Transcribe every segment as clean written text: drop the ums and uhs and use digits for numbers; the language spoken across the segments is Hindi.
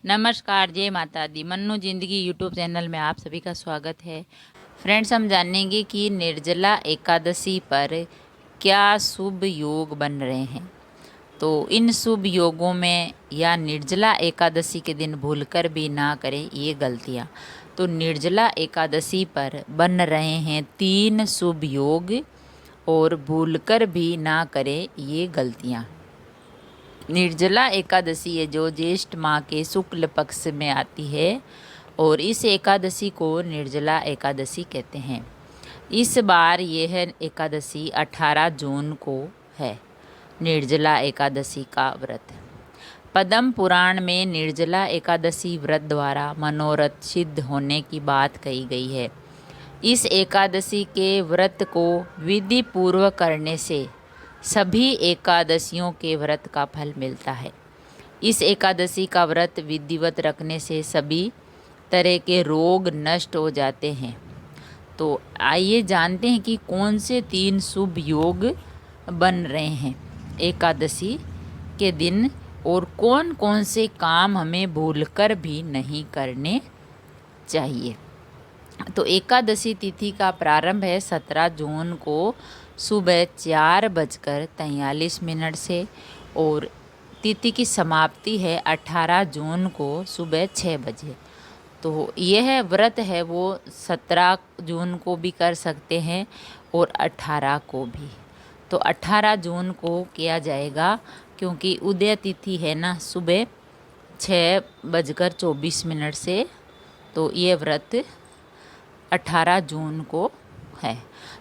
नमस्कार, जय माता दी। मन्नू जिंदगी यूट्यूब चैनल में आप सभी का स्वागत है। फ्रेंड्स, हम जानेंगे कि निर्जला एकादशी पर क्या शुभ योग बन रहे हैं। तो इन शुभ योगों में या निर्जला एकादशी के दिन भूलकर भी ना करें ये गलतियाँ। तो निर्जला एकादशी पर बन रहे हैं 3 शुभ योग और भूलकर भी ना करें ये गलतियाँ। निर्जला एकादशी है जो ज्येष्ठ माह के शुक्ल पक्ष में आती है और इस एकादशी को निर्जला एकादशी कहते हैं। इस बार यह एकादशी 18 जून को है। निर्जला एकादशी का व्रत पद्म पुराण में निर्जला एकादशी व्रत द्वारा मनोरथ सिद्ध होने की बात कही गई है। इस एकादशी के व्रत को विधि पूर्वक करने से सभी एकादशियों के व्रत का फल मिलता है। इस एकादशी का व्रत विधिवत रखने से सभी तरह के रोग नष्ट हो जाते हैं। तो आइए जानते हैं कि कौन से 3 शुभ योग बन रहे हैं एकादशी के दिन और कौन कौन से काम हमें भूलकर भी नहीं करने चाहिए। तो एकादशी तिथि का प्रारंभ है 17 जून को सुबह 4:43 से और तिथि की समाप्ति है 18 जून को सुबह 6 बजे। तो यह व्रत है वो 17 जून को भी कर सकते हैं और 18 को भी। तो 18 जून को किया जाएगा क्योंकि उदय तिथि है ना सुबह 6:24 से। तो ये व्रत 18 जून को है।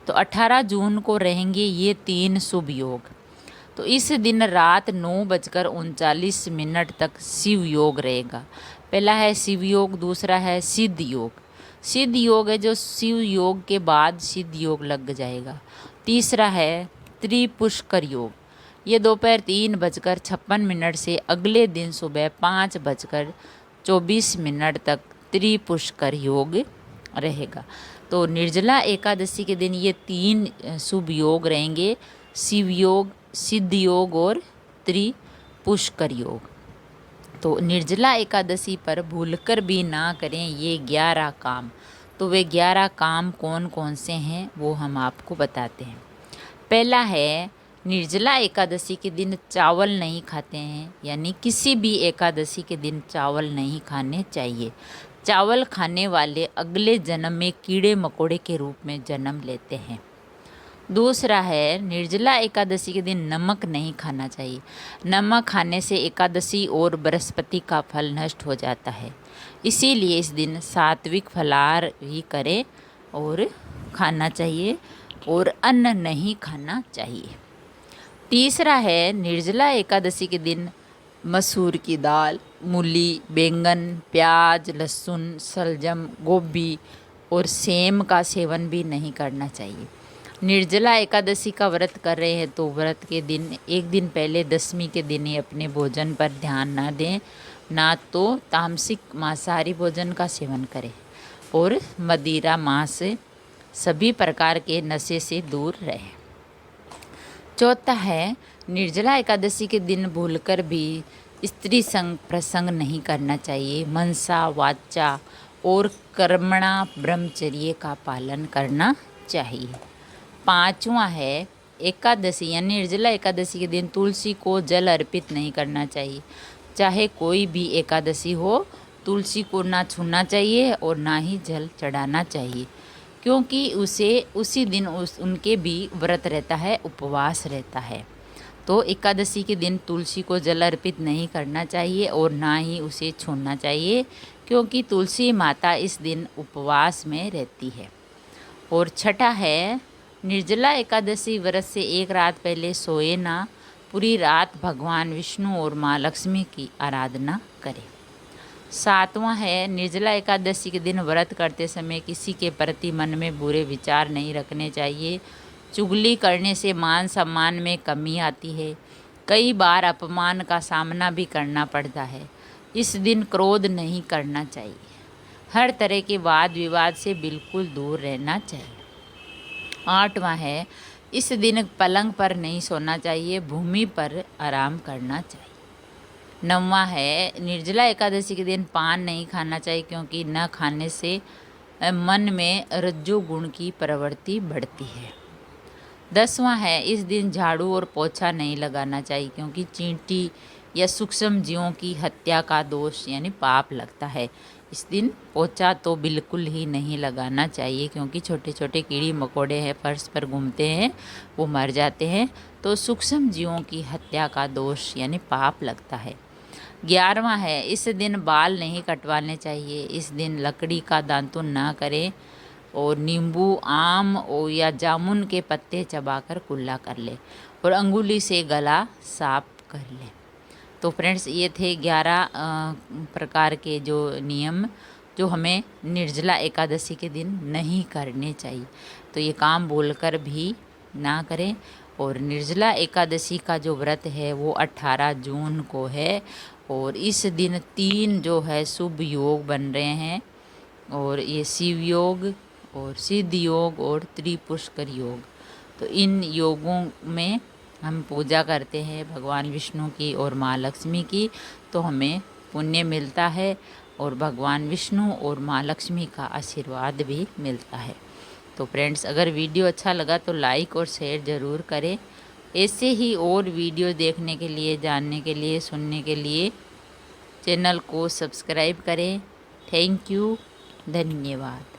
तो 18 जून को रहेंगे ये 3 शुभ योग। तो इस दिन रात 9:39 तक शिव योग रहेगा। पहला है शिव योग, दूसरा है सिद्ध योग। सिद्ध योग है जो शिव योग के बाद सिद्ध योग लग जाएगा। तीसरा है त्रिपुष्कर योग। ये दोपहर 3:56 से अगले दिन सुबह 5:24 तक त्रिपुष्कर योग रहेगा। तो निर्जला एकादशी के दिन ये 3 शुभ योग रहेंगे, शिव योग, सिद्ध योग और त्रिपुष्कर योग। तो निर्जला एकादशी पर भूलकर भी ना करें ये 11 काम। तो वे 11 काम कौन कौन से हैं वो हम आपको बताते हैं। पहला है निर्जला एकादशी के दिन चावल नहीं खाते हैं, यानी किसी भी एकादशी के दिन चावल नहीं खाने चाहिए। चावल खाने वाले अगले जन्म में कीड़े मकोड़े के रूप में जन्म लेते हैं। दूसरा है निर्जला एकादशी के दिन नमक नहीं खाना चाहिए। नमक खाने से एकादशी और बृहस्पति का फल नष्ट हो जाता है। इसीलिए इस दिन सात्विक फलाहार भी करें और खाना चाहिए और अन्न नहीं खाना चाहिए। तीसरा है निर्जला एकादशी के दिन मसूर की दाल, मूली, बैंगन, प्याज, लहसुन, शलजम, गोभी और सेम का सेवन भी नहीं करना चाहिए। निर्जला एकादशी का व्रत कर रहे हैं तो व्रत के दिन एक दिन पहले दशमी के दिन ही अपने भोजन पर ध्यान ना दें, ना तो तामसिक मांसाहारी भोजन का सेवन करें और मदिरा मांस सभी प्रकार के नशे से दूर रहें। चौथा है निर्जला एकादशी के दिन भूलकर भी स्त्री संग प्रसंग नहीं करना चाहिए। मनसा, वाचा और कर्मणा ब्रह्मचर्य का पालन करना चाहिए। पांचवा है एकादशी या निर्जला एकादशी के दिन तुलसी को जल अर्पित नहीं करना चाहिए। चाहे कोई भी एकादशी हो, तुलसी को ना छूना चाहिए और ना ही जल चढ़ाना चाहिए, क्योंकि उसी दिन उनके भी व्रत रहता है, उपवास रहता है। तो एकादशी के दिन तुलसी को जल अर्पित नहीं करना चाहिए और ना ही उसे छूना चाहिए, क्योंकि तुलसी माता इस दिन उपवास में रहती है। और छठा है निर्जला एकादशी व्रत से एक रात पहले सोए ना, पूरी रात भगवान विष्णु और माँ लक्ष्मी की आराधना करें। सातवां है निर्जला एकादशी के दिन व्रत करते समय किसी के प्रति मन में बुरे विचार नहीं रखने चाहिए। चुगली करने से मान सम्मान में कमी आती है। कई बार अपमान का सामना भी करना पड़ता है। इस दिन क्रोध नहीं करना चाहिए। हर तरह के वाद विवाद से बिल्कुल दूर रहना चाहिए। आठवां है इस दिन पलंग पर नहीं सोना चाहिए, भूमि पर आराम करना चाहिए। 9वां है निर्जला एकादशी के दिन पान नहीं खाना चाहिए, क्योंकि न खाने से मन में रज्जो गुण की प्रवृत्ति बढ़ती है। 10वां है इस दिन झाड़ू और पोछा नहीं लगाना चाहिए, क्योंकि चींटी या सूक्ष्म जीवों की हत्या का दोष यानी पाप लगता है। इस दिन पोछा तो बिल्कुल ही नहीं लगाना चाहिए, क्योंकि छोटे छोटे कीड़ी मकोड़े हैं फर्श पर घूमते हैं, वो मर जाते हैं, तो सूक्ष्म जीवों की हत्या का दोष यानी पाप लगता है। 11वां है इस दिन बाल नहीं कटवाने चाहिए, इस दिन लकड़ी का दांतुन ना करें और नींबू, आम या जामुन के पत्ते चबाकर कुल्ला कर ले और अंगुली से गला साफ कर ले। तो फ्रेंड्स ये थे 11 प्रकार के जो नियम जो हमें निर्जला एकादशी के दिन नहीं करने चाहिए। तो ये काम बोलकर भी ना करें। और निर्जला एकादशी का जो व्रत है वो 18 जून को है और इस दिन 3 जो है शुभ योग बन रहे हैं, और ये शिव योग और सिद्ध योग और त्रिपुष्कर योग। तो इन योगों में हम पूजा करते हैं भगवान विष्णु की और माँ लक्ष्मी की, तो हमें पुण्य मिलता है और भगवान विष्णु और माँ लक्ष्मी का आशीर्वाद भी मिलता है। तो फ्रेंड्स अगर वीडियो अच्छा लगा तो लाइक और शेयर ज़रूर करें। ऐसे ही और वीडियो देखने के लिए, जानने के लिए, सुनने के लिए चैनल को सब्सक्राइब करें। थैंक यू, धन्यवाद।